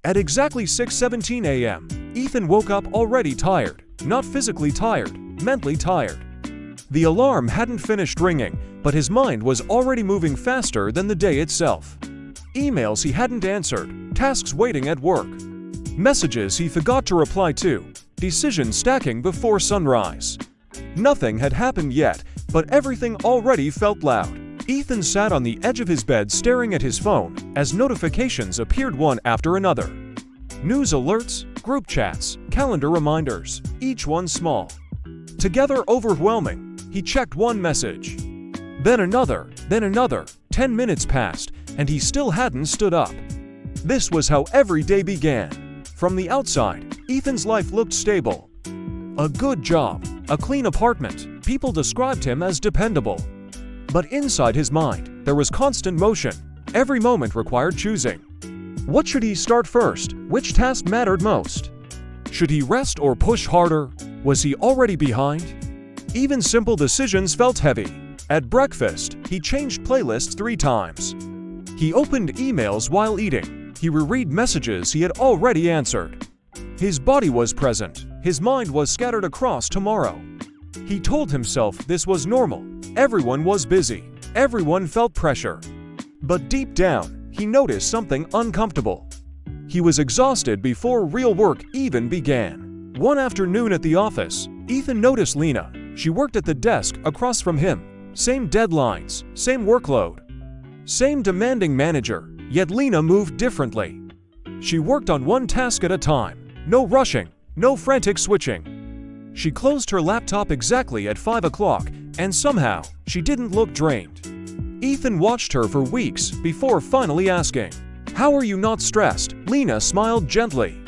At exactly 6:17 a.m., Ethan woke up already tired, not physically tired, mentally tired. The alarm hadn't finished ringing, but his mind was already moving faster than the day itself. Emails he hadn't answered, tasks waiting at work, messages he forgot to reply to, decisions stacking before sunrise. Nothing had happened yet, but everything already felt loud. Ethan sat on the edge of his bed staring at his phone as notifications appeared one after another. News alerts, group chats, calendar reminders, each one small. Together overwhelming, he checked one message. Then another, 10 minutes passed, and he still hadn't stood up. This was how every day began. From the outside, Ethan's life looked stable. A good job, a clean apartment, people described him as dependable. But inside his mind, there was constant motion. Every moment required choosing. What should he start first? Which task mattered most? Should he rest or push harder? Was he already behind? Even simple decisions felt heavy. At breakfast, he changed playlists 3 times. He opened emails while eating. He reread messages he had already answered. His body was present. His mind was scattered across tomorrow. He told himself this was normal. Everyone was busy. Everyone felt pressure. But deep down, he noticed something uncomfortable. He was exhausted before real work even began. One afternoon at the office, Ethan noticed Lena. She worked at the desk across from him. Same deadlines, same workload, same demanding manager, yet Lena moved differently. She worked on one task at a time. No rushing, no frantic switching. She closed her laptop exactly at 5 o'clock, and somehow, she didn't look drained. Ethan watched her for weeks before finally asking, "How are you not stressed?" Lena smiled gently.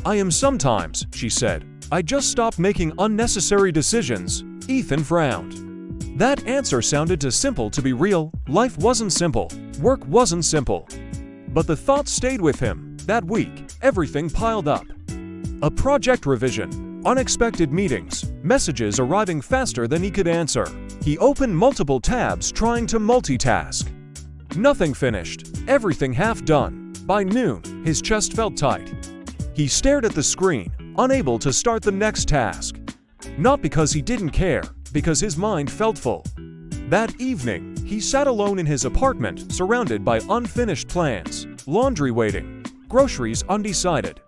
"I am sometimes," she said. "I just stopped making unnecessary decisions." Ethan frowned. That answer sounded too simple to be real. Life wasn't simple. Work wasn't simple. But the thought stayed with him. That week, everything piled up. A project revision, unexpected meetings, messages arriving faster than he could answer. He opened multiple tabs trying to multitask. Nothing finished, everything half done. By noon, his chest felt tight. He stared at the screen, unable to start the next task. Not because he didn't care, because his mind felt full. That evening, he sat alone in his apartment, surrounded by unfinished plans, laundry waiting, groceries undecided,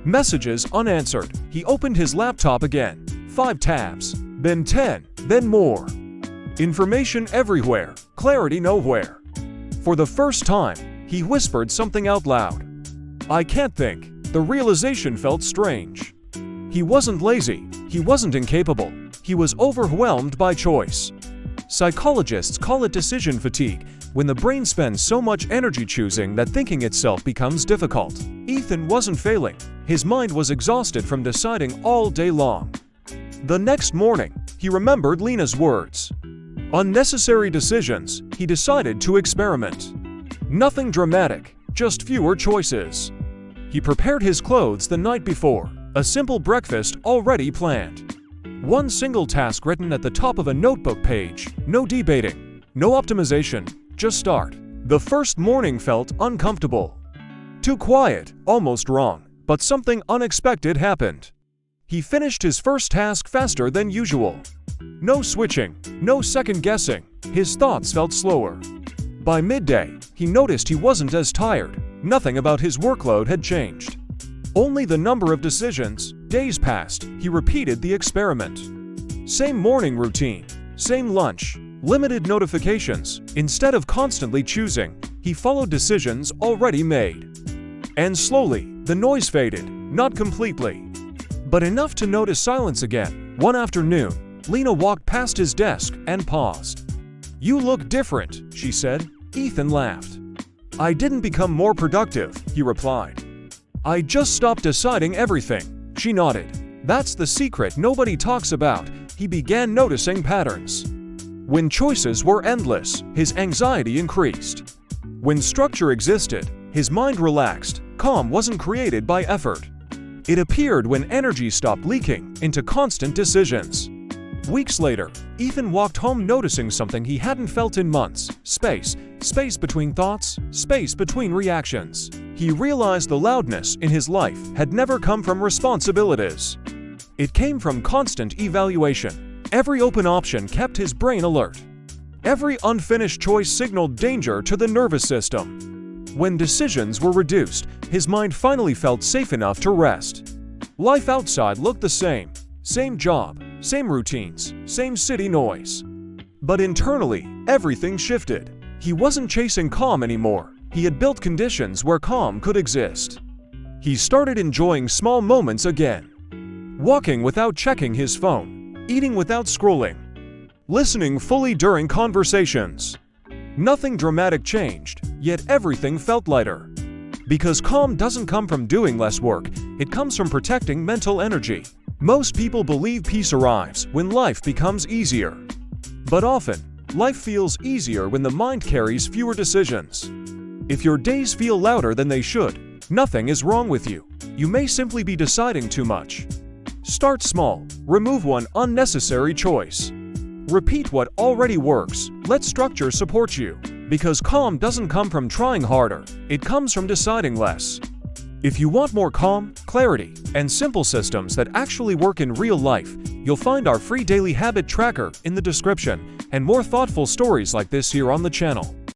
messages unanswered. He opened his laptop again. 5 tabs, then 10, then more. Information everywhere, clarity nowhere. For the first time, he whispered something out loud. "I can't think." The realization felt strange. He wasn't lazy. He wasn't incapable. He was overwhelmed by choice. Psychologists call it decision fatigue, when the brain spends so much energy choosing that thinking itself becomes difficult. Ethan wasn't failing. His mind was exhausted from deciding all day long. The next morning, he remembered Lena's words. Unnecessary decisions, he decided to experiment. Nothing dramatic, just fewer choices. He prepared his clothes the night before, a simple breakfast already planned. One single task written at the top of a notebook page, no debating, no optimization, just start. The first morning felt uncomfortable. Too quiet, almost wrong, but something unexpected happened. He finished his first task faster than usual. No switching, no second guessing, his thoughts felt slower. By midday, he noticed he wasn't as tired. Nothing about his workload had changed. Only the number of decisions. Days passed, he repeated the experiment. Same morning routine, same lunch, limited notifications. Instead of constantly choosing, he followed decisions already made. And slowly, the noise faded, not completely, but enough to notice silence again. One afternoon, Lena walked past his desk and paused. "You look different," she said. Ethan laughed. "I didn't become more productive," he replied. "I just stopped deciding everything." She nodded. "That's the secret nobody talks about." He began noticing patterns. When choices were endless, his anxiety increased. When structure existed, his mind relaxed. Calm wasn't created by effort. It appeared when energy stopped leaking into constant decisions. Weeks later, Ethan walked home noticing something he hadn't felt in months. Space. Space between thoughts, space between reactions. He realized the loudness in his life had never come from responsibilities. It came from constant evaluation. Every open option kept his brain alert. Every unfinished choice signaled danger to the nervous system. When decisions were reduced, his mind finally felt safe enough to rest. Life outside looked the same. Same job, same routines, same city noise. But internally, everything shifted. He wasn't chasing calm anymore. He had built conditions where calm could exist. He started enjoying small moments again. Walking without checking his phone, eating without scrolling, listening fully during conversations. Nothing dramatic changed, yet everything felt lighter. Because calm doesn't come from doing less work, it comes from protecting mental energy. Most people believe peace arrives when life becomes easier. But often, life feels easier when the mind carries fewer decisions. If your days feel louder than they should, nothing is wrong with you. You may simply be deciding too much. Start small. Remove one unnecessary choice. Repeat what already works. Let structure support you. Because calm doesn't come from trying harder. It comes from deciding less. If you want more calm, clarity, and simple systems that actually work in real life, you'll find our free daily habit tracker in the description and more thoughtful stories like this here on the channel.